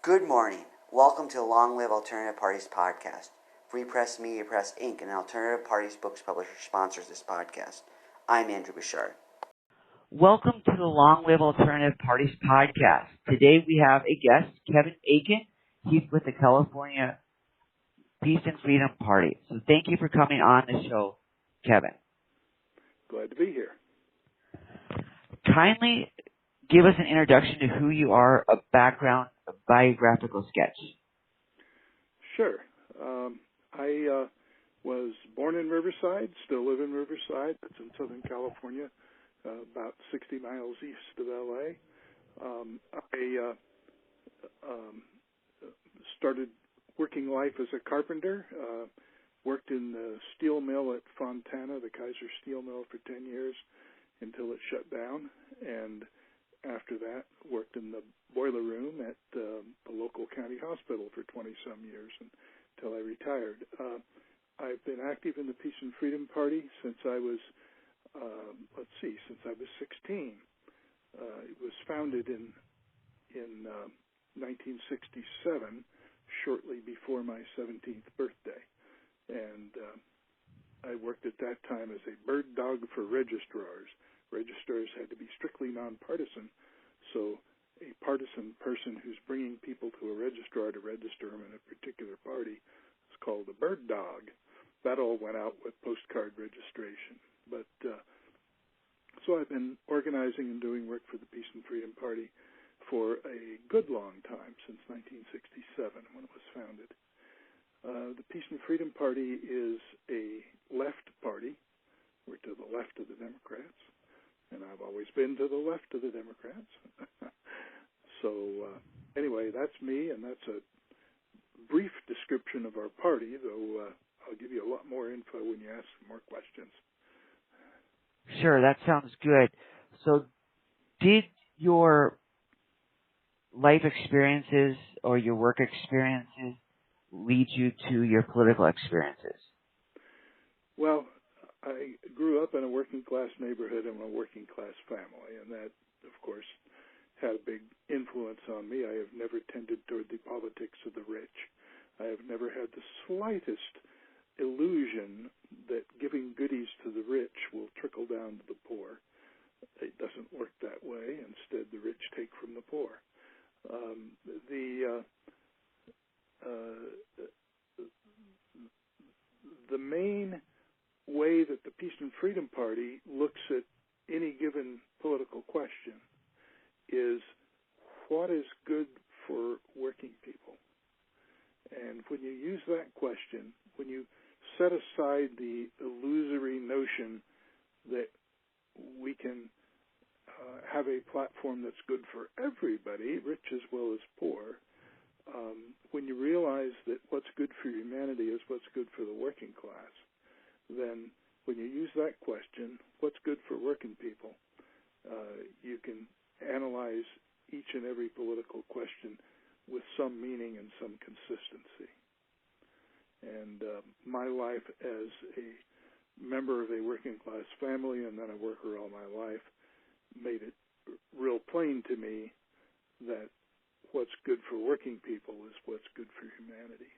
Good morning. Welcome to the Long Live Alternative Parties podcast. Free Press Media Press Inc., an alternative parties books publisher, sponsors this podcast. I'm Andrew Bouchard. Welcome to the Long Live Alternative Parties podcast. Today we have a guest, Kevin Akin. He's with the California Peace and Freedom Party. So thank you for coming on the show, Kevin. Glad to be here. Kindly give us an introduction to who you are, a background, a biographical sketch. Sure. I was born in Riverside, still live in Riverside. It's in Southern California, about 60 miles east of L.A. I started working life as a carpenter, worked in the steel mill at Fontana, the Kaiser Steel Mill, for 10 years until it shut down, and after that worked in the boiler room at the local county hospital for 20-some years until I retired. I've been active in the Peace and Freedom Party since I was, since I was 16. It was founded in 1967, shortly before my 17th birthday. And I worked at that time as a bird dog for registrars. Registrars had to be strictly nonpartisan, so a partisan person who's bringing people to a registrar to register them in a particular party is called a bird dog. That all went out with postcard registration. But so I've been organizing and doing work for the Peace and Freedom Party for a good long time, since 1967 when it was founded. The Peace and Freedom Party is a left party. We're to the left of the Democrats, and I've always been to the left of the Democrats. So anyway, that's me, and that's a brief description of our party, though I'll give you a lot more info when you ask more questions. Sure, that sounds good. So did your life experiences or your work experiences lead you to your political experiences? Well, I grew up in a working-class neighborhood and a working-class family, and that, of course, had a big influence on me. I have never tended toward the politics of the rich. I have never had the slightest illusion that giving goodies to the rich will trickle down to the poor. It doesn't work that way. Instead, the rich take from the poor. The main way that the Peace and Freedom Party looks at any given political question is what is good for working people. And when you use that question, when you set aside the illusory notion that we can have a platform that's good for everybody, rich as well as poor, when you realize that what's good for humanity is what's good for the working class, then when you use that question, what's good for working people, you can analyze each and every political question with some meaning and some consistency. And my life as a member of a working class family and then a worker all my life made it real plain to me that what's good for working people is what's good for humanity.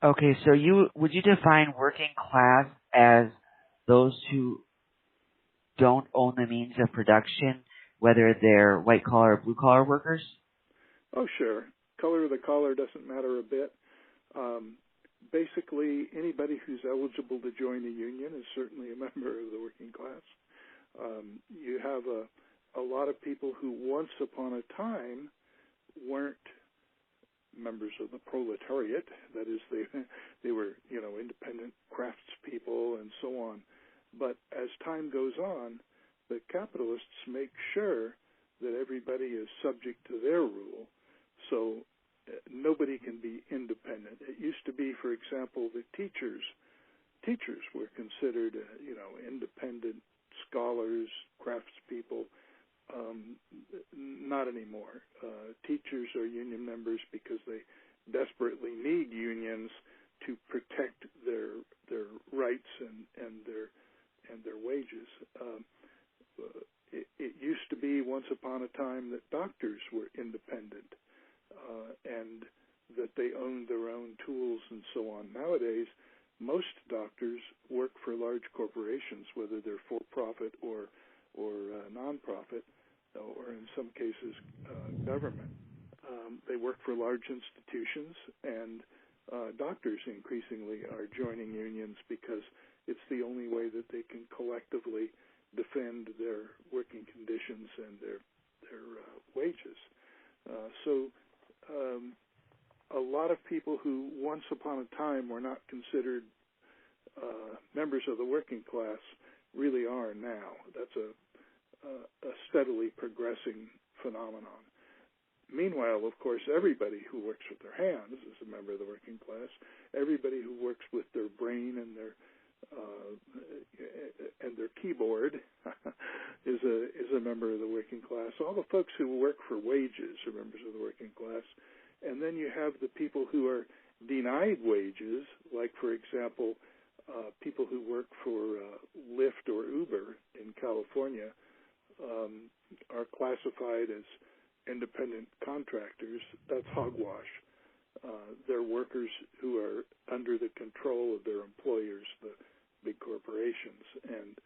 Okay, so would you define working class as those who don't own the means of production, whether they're white-collar or blue-collar workers? Oh, sure. Color of the collar doesn't matter a bit. Basically, anybody who's eligible to join a union is certainly a member of the working class. You have a lot of people who once upon a time weren't members of the proletariat. That is, they were, independent craftspeople and so on. But as time goes on, the capitalists make sure that everybody is subject to their rule, so nobody can be independent. It used to be, for example, that teachers were considered, independent scholars, craftspeople. Not anymore. Teachers are union members because they desperately need unions to protect their rights and their wages. It used to be once upon a time that doctors were independent whether they're for-profit or non-profit, or in some cases government. They work for large institutions, and doctors increasingly are joining unions because it's the only way that they can collectively defend their working conditions and their wages. So a lot of people who once upon a time were not considered members of the working class really are now. That's a steadily progressing phenomenon. Meanwhile, of course, everybody who works with their hands is a member of the working class. Everybody who works with their brain and their keyboard is a member of the working class. All the folks who work for wages are members of the working class. And then you have the people who are denied wages, like, for example, people who work for Lyft or Uber in California are classified as independent contractors. That's hogwash. They're workers who are under the control of their employers, the big corporations, and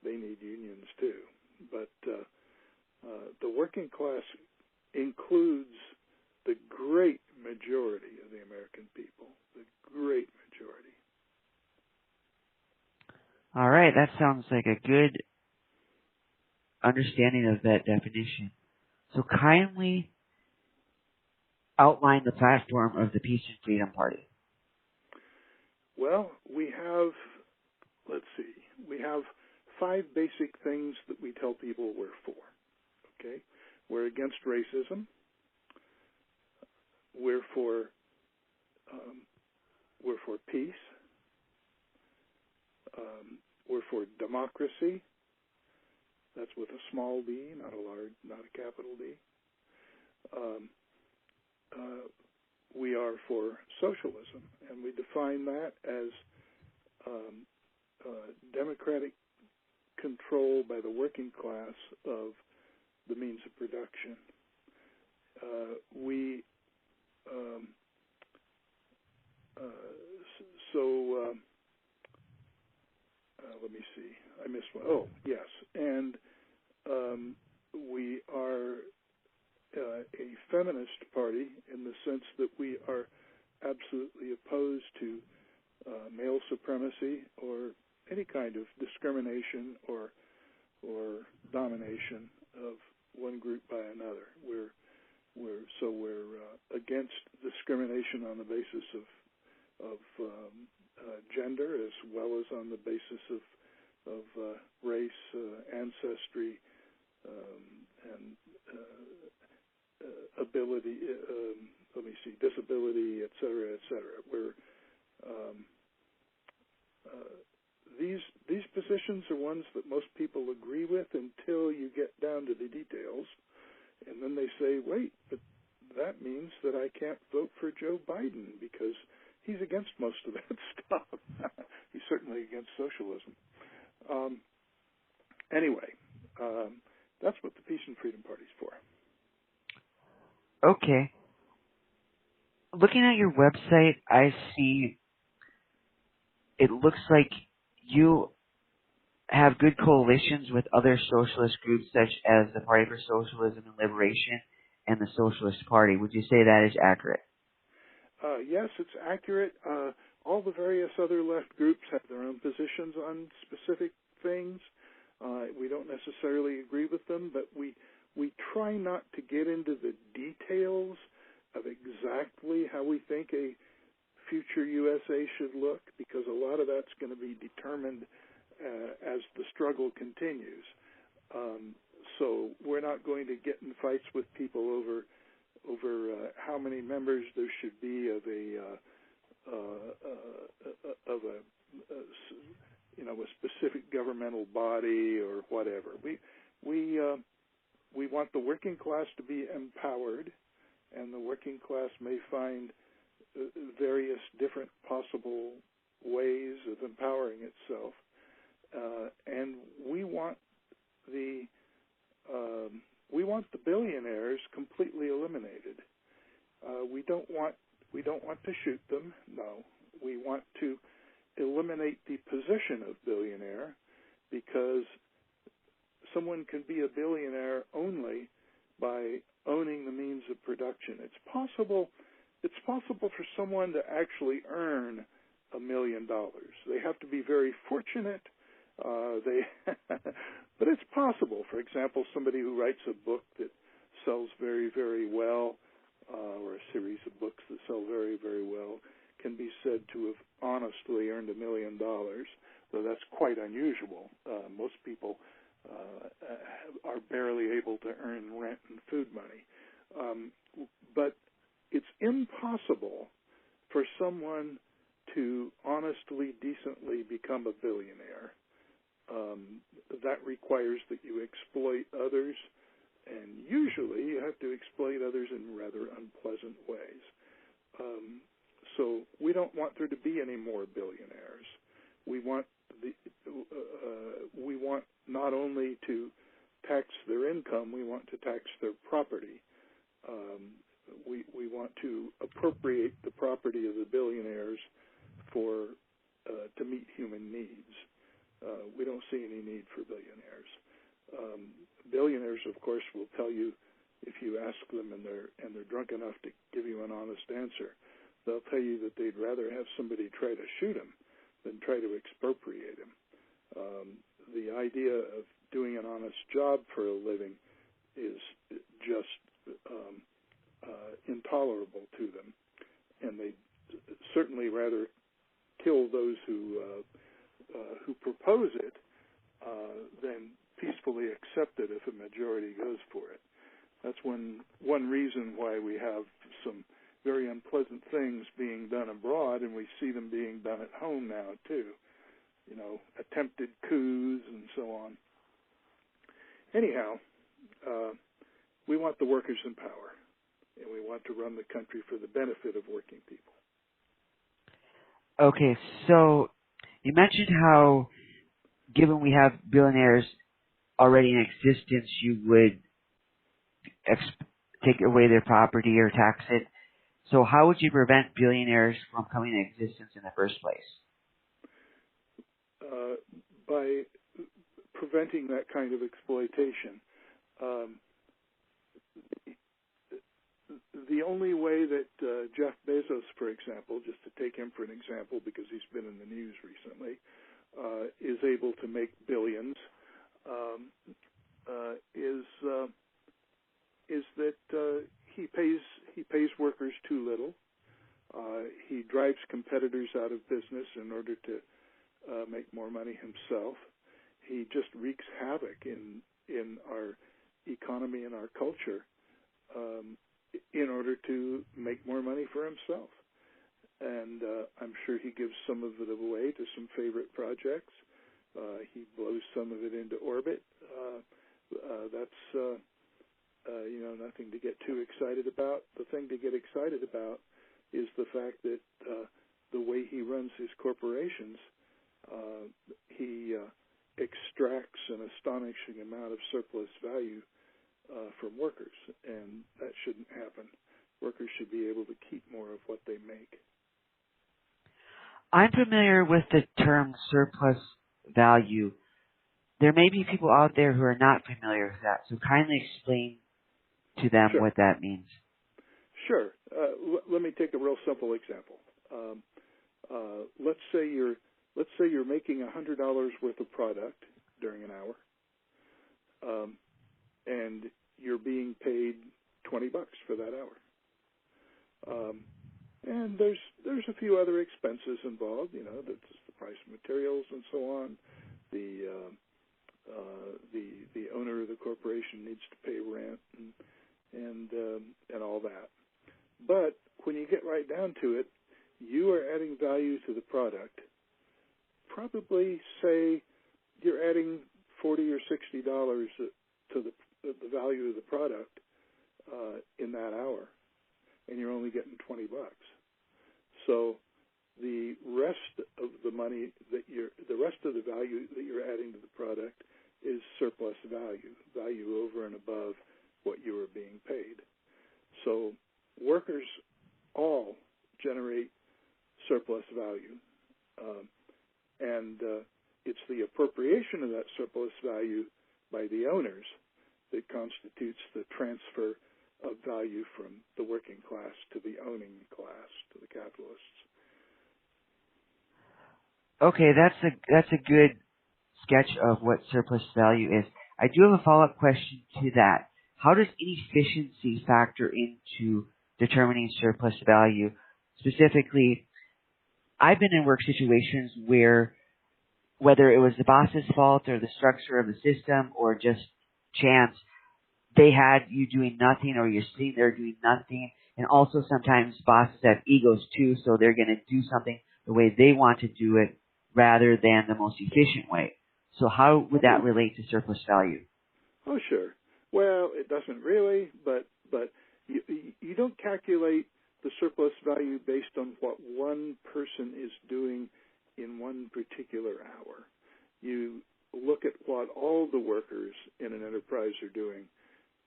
they need unions too. But the working class includes the great majority of the American people, the great majority. All right, that sounds like a good understanding of that definition. So kindly outline the platform of the Peace and Freedom Party. Well, we have 5 basic things that we tell people we're for. Okay? We're against racism. We're for peace. We're for democracy. That's with a small d, not a capital D. We are for socialism, and we define that as democratic control by the working class of the means of production. Let me see. I missed one. Oh, yes. And we are a feminist party in the sense that we are absolutely opposed to male supremacy or any kind of discrimination or domination of one group by another. We're against discrimination on the basis of gender, as well as on the basis of race, ancestry, and ability. Disability, et cetera, et cetera. These positions are ones that most people agree with until you get down to the details, and then they say, "Wait, but that means that I can't vote for Joe Biden because he's against most of that stuff." He's certainly against socialism. Anyway, that's what the Peace and Freedom Party is for. Okay. Looking at your website, I see it looks like you have good coalitions with other socialist groups such as the Party for Socialism and Liberation and the Socialist Party. Would you say that is accurate? Yes, it's accurate. All the various other left groups have their own positions on specific things. We don't necessarily agree with them, but we try not to get into the details of exactly how we think a future USA should look, because a lot of that's going to be determined as the struggle continues. So we're not going to get in fights with people over how many members there should be of a specific governmental body or whatever. We want the working class to be empowered, and the working class may find various different possible ways of empowering itself. And we want the billionaires completely eliminated. We don't want to shoot them. No, we want to eliminate the position of billionaire, because billionaire only by owning the means of production. It's possible for someone to actually earn $1 million. They have to be very fortunate. But it's possible. For example, somebody who writes a book that sells very, very well, or a series of books that sell very, very well, can be said to have honestly earned $1 million, though that's quite unusual. Most people are barely able to earn rent and food money. But it's impossible for someone to honestly, decently become a billionaire. That requires that you exploit others, and usually you have to exploit others in rather unpleasant ways. So we don't want there to be any more billionaires. We want not only to tax their income, we want to tax their property. We want to appropriate the property of the billionaires to meet human needs. We don't see any need for billionaires. Billionaires, of course, will tell you, if you ask them and they're drunk enough to give you an honest answer, they'll tell you that they'd rather have somebody try to shoot them than try to expropriate them. The idea of doing an honest job for a living is just intolerable to them, and they certainly rather kill those who propose it than peacefully accept it if a majority goes for it. That's one reason why we have some very unpleasant things being done abroad, and we see them being done at home now too. Attempted coups and so on. Anyhow, we want the workers in power, and we want to run the country for the benefit of working people. Okay, so you mentioned how, given we have billionaires already in existence, you would take away their property or tax it. So how would you prevent billionaires from coming into existence in the first place? By preventing that kind of exploitation. The only way that Jeff Bezos, for example, just to take him for an example because he's been in the news recently, is able to make billions is that he pays workers too little. He drives competitors out of business in order to make more money himself. He just wreaks havoc in our economy and our culture in order to make more money for himself. And I'm sure he gives some of it away to some favorite projects. He blows some of it into orbit. That's nothing to get too excited about. The thing to get excited about is the fact that the way he runs his corporations, he extracts an astonishing amount of surplus value from workers, and that shouldn't happen. Workers should be able to keep more of what they make. I'm familiar with the term surplus value. There may be people out there who are not familiar with that, so kindly explain to them Sure. what that means. Sure. Let me take a real simple example. Let's say you're making $100 worth of product during an hour, and you're being paid $20 for that hour. And there's a few other expenses involved. That's the price of materials and so on. The owner of the corporation needs to pay rent and all that. But when you get right down to it, you are adding value to the product. Probably say you're adding $40 or $60 to the value of the product in that hour, and you're only getting $20. So the rest of the money the rest of the value that you're adding to the product is surplus value over and above what you are being paid. So workers all generate surplus value, and it's the appropriation of that surplus value by the owners that constitutes the transfer of value from the working class to the owning class, to the capitalists. Okay, that's a good sketch of what surplus value is. I do have a follow-up question to that. How does inefficiency factor into determining surplus value? Specifically, I've been in work situations where, whether it was the boss's fault or the structure of the system or just chance, they had you doing nothing or you're sitting there doing nothing. And also sometimes bosses have egos too, so they're going to do something the way they want to do it rather than the most efficient way. So how would that relate to surplus value? Oh, sure. Well, it doesn't really, but you don't calculate the surplus value based on what one person is doing in one particular hour. You look at what all the workers in an enterprise are doing.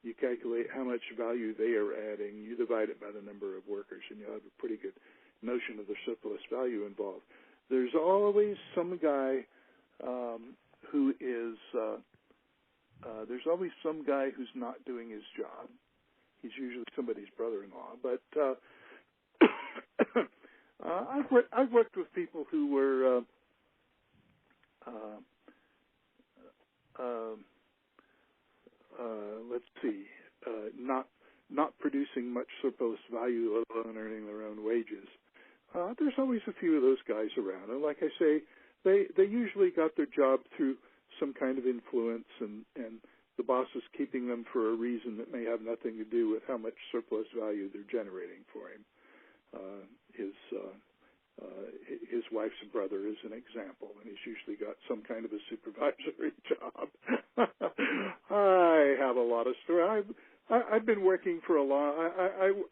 You calculate how much value they are adding. You divide it by the number of workers, and you'll have a pretty good notion of the surplus value involved. There's always some guy who is there's always some guy who's not doing his job. He's usually somebody's brother-in-law. But I've worked with people who were let's see, not producing much surplus value, let alone earning their own wages. There's always a few of those guys around, and like I say, they usually got their job through some kind of influence, and the boss is keeping them for a reason that may have nothing to do with how much surplus value they're generating for him. His wife's brother is an example, and he's usually got some kind of a supervisory job. I have a lot of stories. I've been working for a long.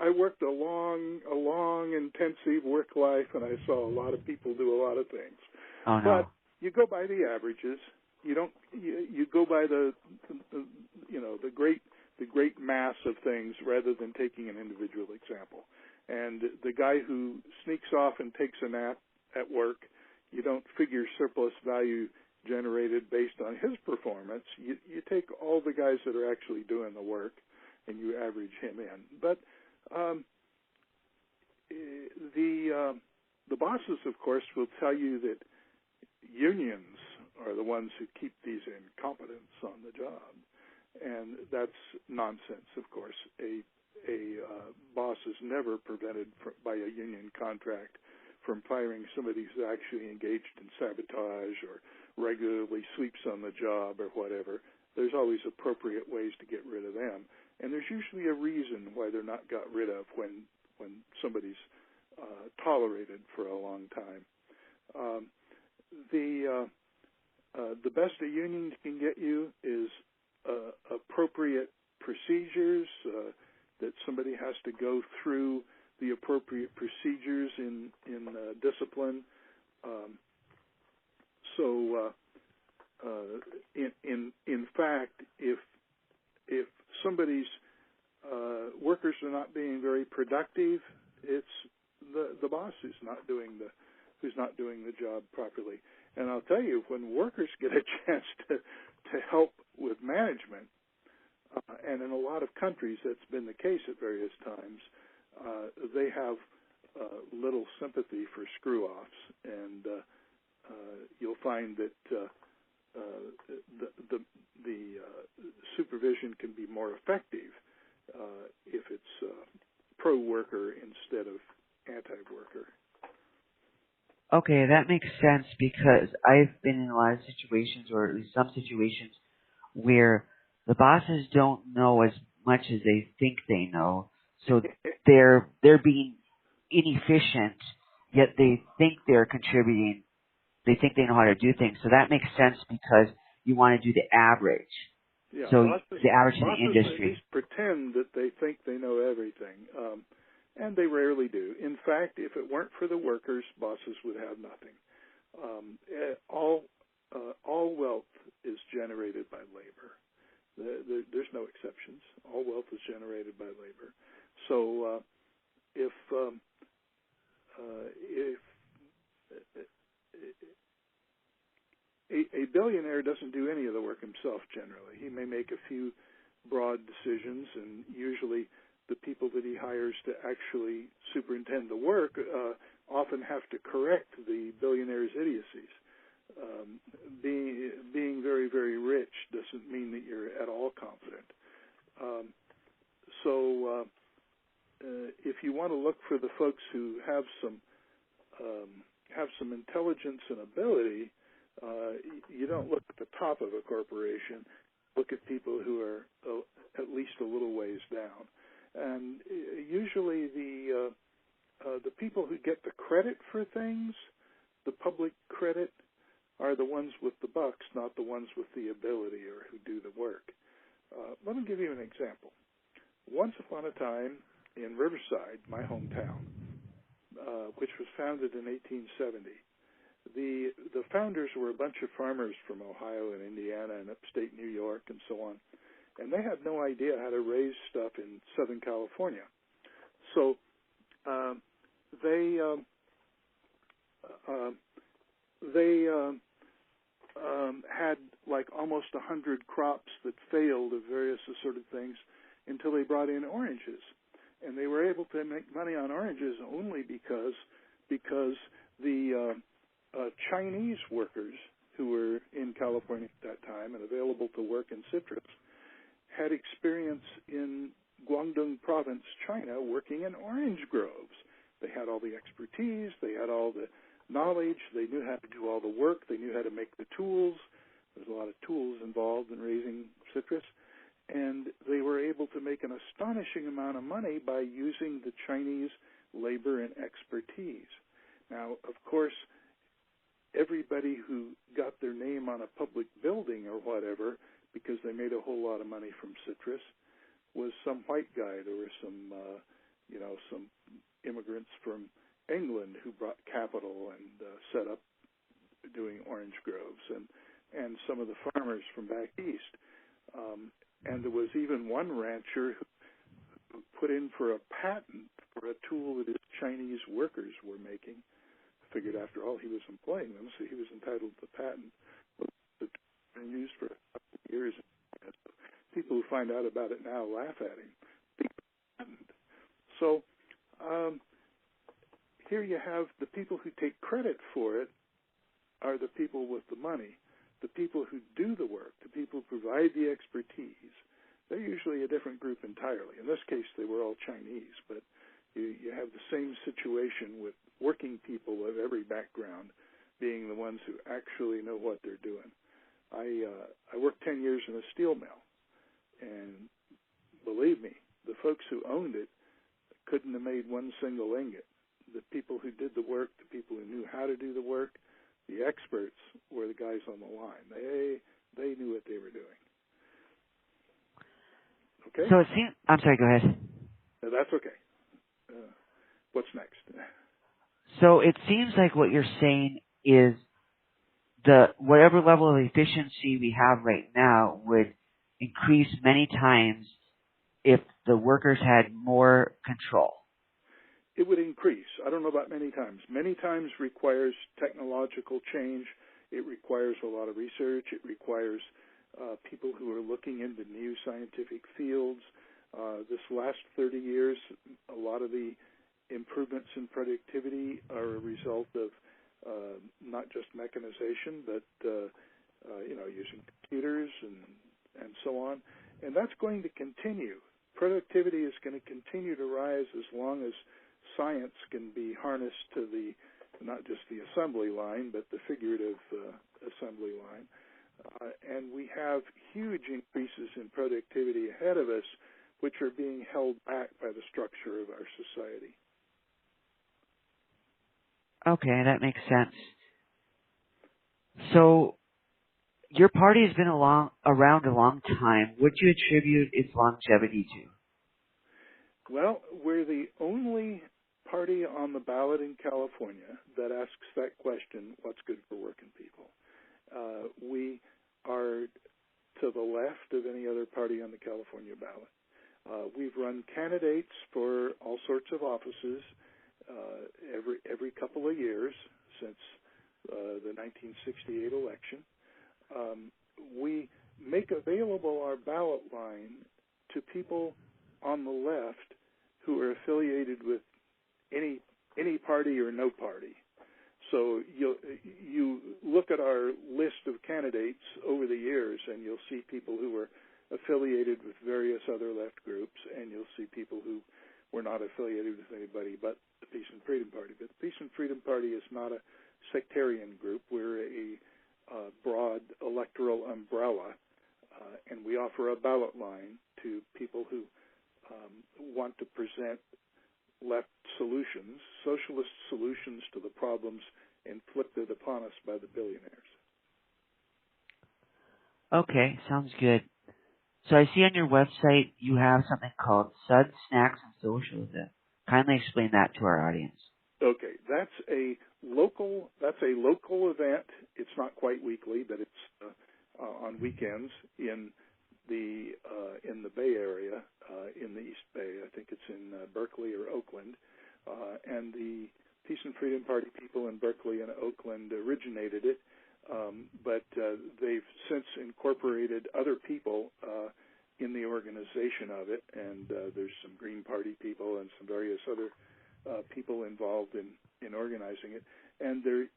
I worked a long, intensive work life, and I saw a lot of people do a lot of things. Oh, no. But you go by the averages. You don't. You go by the great mass of things rather than taking an individual example. And the guy who sneaks off and takes a nap at work, you don't figure surplus value generated based on his performance. You take all the guys that are actually doing the work, and you average him in. But the bosses, of course, will tell you that unions are the ones who keep these incompetents on the job, and that's nonsense. Of course, a boss is never prevented by a union contract from firing somebody who's actually engaged in sabotage or regularly sleeps on the job or whatever. There's always appropriate ways to get rid of them, and there's usually a reason why they're not got rid of when somebody's tolerated for a long time. The best a union can get you is appropriate procedures, that somebody has to go through the appropriate procedures in discipline. In fact, if somebody's workers are not being very productive, it's the boss who's not doing the job properly. And I'll tell you, when workers get a chance to help with management, and in a lot of countries that's been the case at various times, they have little sympathy for screw-offs, and you'll find that the supervision can be more effective if it's pro-worker instead of anti-worker. Okay, that makes sense, because I've been in a lot of situations, or at least some situations, where the bosses don't know as much as they think they know, so they're being inefficient, yet they think they're contributing. They think they know how to do things, so that makes sense because you want to do the average. Yeah, so bosses, the average in the bosses industry. At least pretend that they think they know everything, and they rarely do. In fact, if it weren't for the workers, bosses would have nothing. All wealth is generated by labor. There's no exceptions. All wealth is generated by labor. So if a billionaire doesn't do any of the work himself, generally, he may make a few broad decisions, and usually the people that he hires to actually superintend the work often have to correct the billionaire's idiocies. Being very, very rich doesn't mean that you're at all confident. So if you want to look for the folks who have some intelligence and ability, you don't look at the top of a corporation. Look at people who are at least a little ways down. And usually the people who get the credit for things, the public credit, are the ones with the bucks, not the ones with the ability or who do the work. Let me give you an example. Once upon a time in Riverside, my hometown, which was founded in 1870, the founders were a bunch of farmers from Ohio and Indiana and upstate New York and so on, and they had no idea how to raise stuff in Southern California. So they had like almost 100 crops that failed of various assorted things until they brought in oranges. And they were able to make money on oranges only because the Chinese workers who were in California at that time and available to work in citrus had experience in Guangdong province, China, working in orange groves. They had all the expertise, they had all the knowledge, they knew how to do all the work, they knew how to make the tools. There's a lot of tools involved in raising citrus. And they were able to make an astonishing amount of money by using the Chinese labor and expertise. Now, of course, everybody who got their name on a public building or whatever, because they made a whole lot of money from citrus, was some white guy. There were some immigrants from England who brought capital and set up doing orange groves, and some of the farmers from back east. And there was even one rancher who put in for a patent for a tool that his Chinese workers were making. Figured after all he was employing them, so he was entitled to the patent. But it's been used for a couple of years. People who find out about it now laugh at him. So here you have the people who take credit for it are the people with the money. The people who do the work, the people who provide the expertise, they're usually a different group entirely. In this case, they were all Chinese, but you have the same situation with working people of every background being the ones who actually know what they're doing. I worked 10 years in a steel mill, and believe me, the folks who owned it couldn't have made one single ingot. The people who did the work, the people who knew how to do the work, the experts were the guys on the line. They knew what they were doing. Okay? So it seems... I'm sorry, go ahead. That's okay. What's next? So it seems like what you're saying is whatever level of efficiency we have right now would increase many times if the workers had more control. It would increase. I don't know about many times. Many times requires technological change. It requires a lot of research. It requires people who are looking into new scientific fields. This last 30 years, a lot of the improvements in productivity are a result of not just mechanization, but using computers and so on. And that's going to continue. Productivity is going to continue to rise as long as science can be harnessed to not just the assembly line, but the figurative assembly line. And we have huge increases in productivity ahead of us, which are being held back by the structure of our society. Okay, that makes sense. So, your party has been around a long time. What do you attribute its longevity to? Well, we're the only party on the ballot in California that asks that question, what's good for working people? We are to the left of any other party on the California ballot. We've run candidates for all sorts of offices every couple of years since the 1968 election. We make available our ballot line to people on the left who are affiliated with any party or no party. So you look at our list of candidates over the years, and you'll see people who were affiliated with various other left groups, and you'll see people who were not affiliated with anybody but the Peace and Freedom Party. But the Peace and Freedom Party is not a sectarian group. We're a broad electoral umbrella, and we offer a ballot line to people who want to present left solutions, socialist solutions to the problems inflicted upon us by the billionaires. Okay, sounds good. So I see on your website you have something called Suds, Snacks, and Socialism. Kindly explain that to our audience. Okay, that's a local event. It's not quite weekly, but it's on weekends in the Bay Area, in the East Bay. I think it's in Berkeley or Oakland, and the Peace and Freedom Party people in Berkeley and Oakland originated it, but they've since incorporated other people in the organization of it, and there's some Green Party people and some various other people involved in organizing it, and their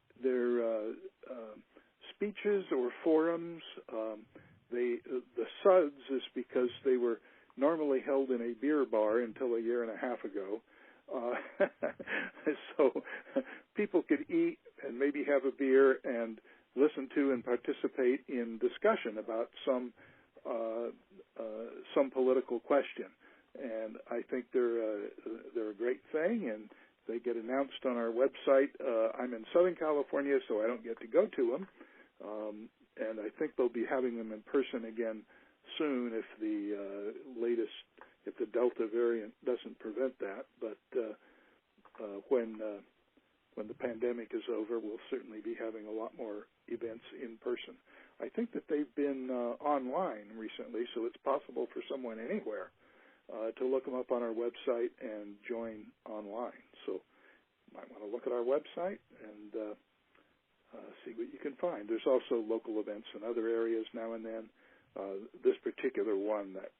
speeches or forums. The Suds is because they were normally held in a beer bar until a year and a half ago. So people could eat and maybe have a beer and listen to and participate in discussion about some political question. And I think they're a great thing, and they get announced on our website. I'm in Southern California, so I don't get to go to them. And I think they'll be having them in person again soon if the Delta variant doesn't prevent that. But when the pandemic is over, we'll certainly be having a lot more events in person. I think that they've been online recently, so it's possible for someone anywhere to look them up on our website and join online. So you might want to look at our website and see what you can find. There's also local events in other areas now and then. This particular one, that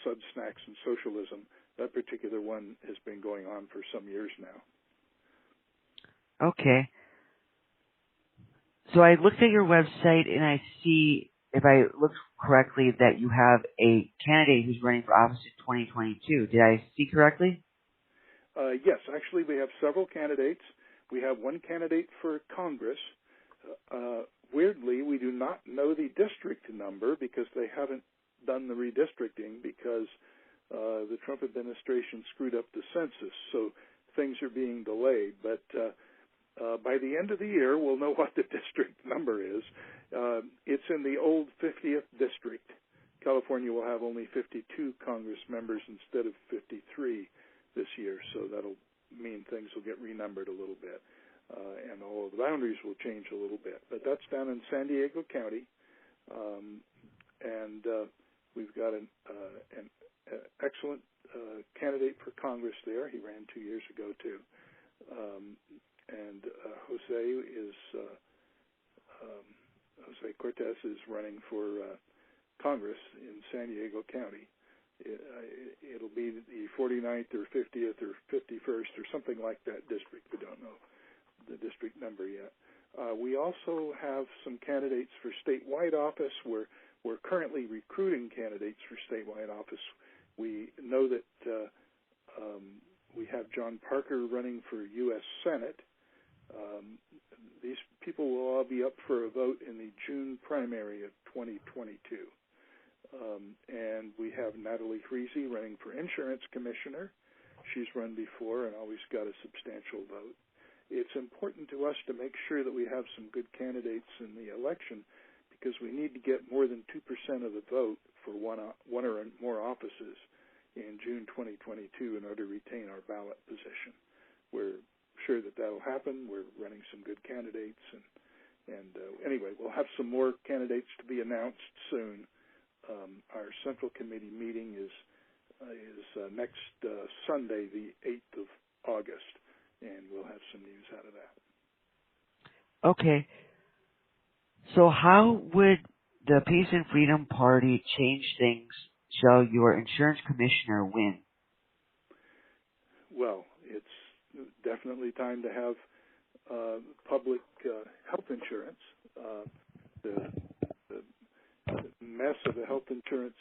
Suds, Snacks, and Socialism, that particular one has been going on for some years now. Okay. So I looked at your website and I see, if I look correctly, that you have a candidate who's running for office in 2022. Did I see correctly? Yes, actually we have several candidates. We have one candidate for Congress. Weirdly, we do not know the district number because they haven't done the redistricting because the Trump administration screwed up the census, so things are being delayed. But by the end of the year, we'll know what the district number is. It's in the old 50th district. California will have only 52 Congress members instead of 53 this year, so that'll mean things will get renumbered a little bit. And all of the boundaries will change a little bit. But that's down in San Diego County, and we've got an excellent candidate for Congress there. He ran 2 years ago, too. And Jose Cortez is running for Congress in San Diego County. It'll be the 49th or 50th or 51st or something like that district. We don't know the district number yet. We also have some candidates for statewide office. We're currently recruiting candidates for statewide office. We know that we have John Parker running for U.S. Senate. These people will all be up for a vote in the June primary of 2022. And we have Natalie Freese running for insurance commissioner. She's run before and always got a substantial vote. It's important to us to make sure that we have some good candidates in the election because we need to get more than 2% of the vote for one or more offices in June 2022 in order to retain our ballot position. We're sure that that'll happen. We're running some good candidates, and anyway, we'll have some more candidates to be announced soon. Our Central Committee meeting is next Sunday, the 8th of August, and we'll have some news out of that. Okay. So how would the Peace and Freedom Party change things shall your insurance commissioner win? Well, it's definitely time to have public health insurance. The mess of the health insurance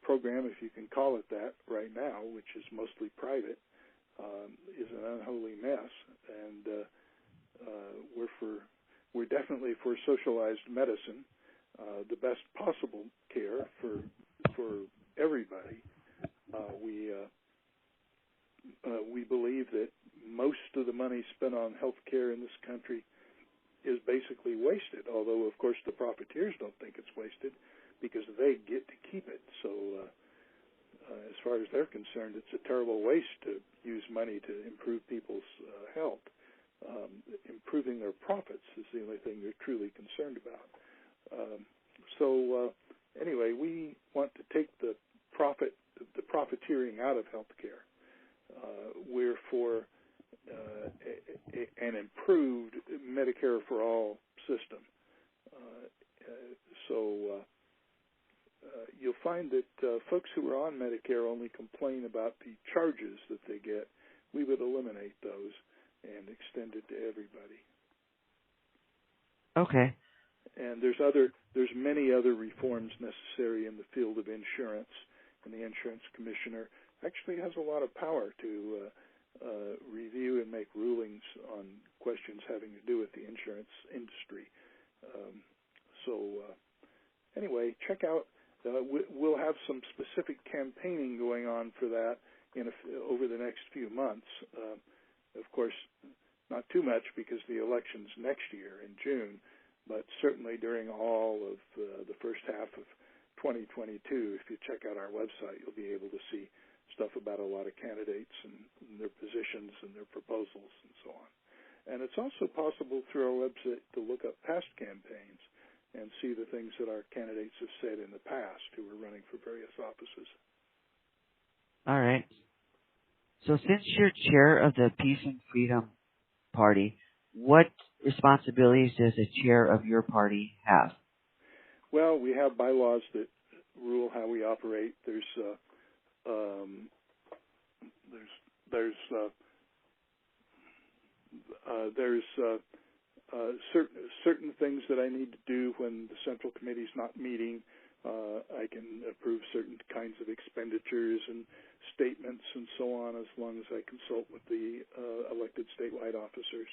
program, if you can call it that, right now, which is mostly private, is an unholy mess, and we're definitely for socialized medicine, the best possible care for everybody. We believe that most of the money spent on health care in this country is basically wasted, although, of course, the profiteers don't think it's wasted because they get to keep it. So as far as they're concerned, it's a terrible waste to use money to improve people's health. Improving their profits is the only thing they're truly concerned about. Anyway, we want to take the profiteering out of health care. We're for an improved Medicare for all system. You'll find that folks who are on Medicare only complain about the charges that they get. We would eliminate those and extend it to everybody. Okay. And there's many other reforms necessary in the field of insurance, and the insurance commissioner actually has a lot of power to review and make rulings on questions having to do with the insurance industry. Anyway, check out. We'll have some specific campaigning going on for that over the next few months. Of course, not too much because the election's next year in June, but certainly during all of the first half of 2022, if you check out our website, you'll be able to see stuff about a lot of candidates and their positions and their proposals and so on. And it's also possible through our website to look up past campaigns and see the things that our candidates have said in the past who were running for various offices. All right. So since you're chair of the Peace and Freedom Party, what responsibilities does the chair of your party have? Well, we have bylaws that rule how we operate. There's certain things that I need to do when the Central Committee's not meeting. I can approve certain kinds of expenditures and statements and so on, as long as I consult with the elected statewide officers.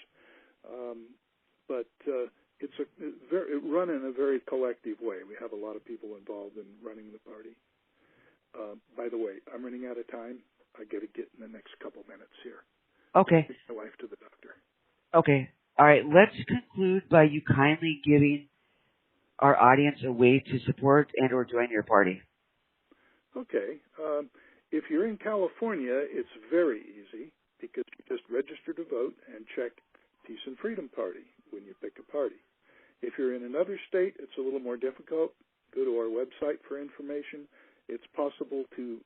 But it's run in a very collective way. We have a lot of people involved in running the party. By the way, I'm running out of time. I got to get in the next couple minutes here. Okay. Take my wife to the doctor. Okay. All right. Let's conclude by you kindly giving our audience a way to support and or join your party. Okay. If you're in California, it's very easy because you just register to vote and check Peace and Freedom Party when you pick a party. If you're in another state, it's a little more difficult. Go to our website for information. It's possible to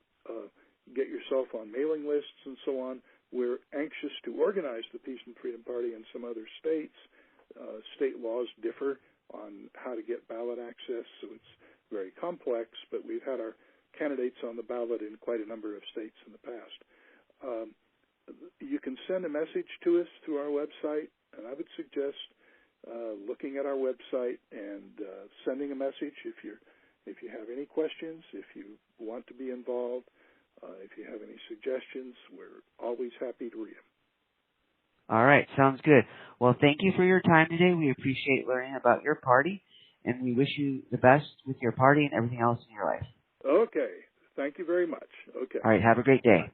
get yourself on mailing lists and so on. We're anxious to organize the Peace and Freedom Party in some other states. State laws differ on how to get ballot access, so it's very complex, but we've had our candidates on the ballot in quite a number of states in the past. You can send a message to us through our website, and I would suggest looking at our website and sending a message if you have any questions, if you want to be involved, if you have any suggestions. We're always happy to read them. All right. Sounds good. Well, thank you for your time today. We appreciate learning about your party, and we wish you the best with your party and everything else in your life. Okay. Thank you very much. Okay. All right. Have a great day.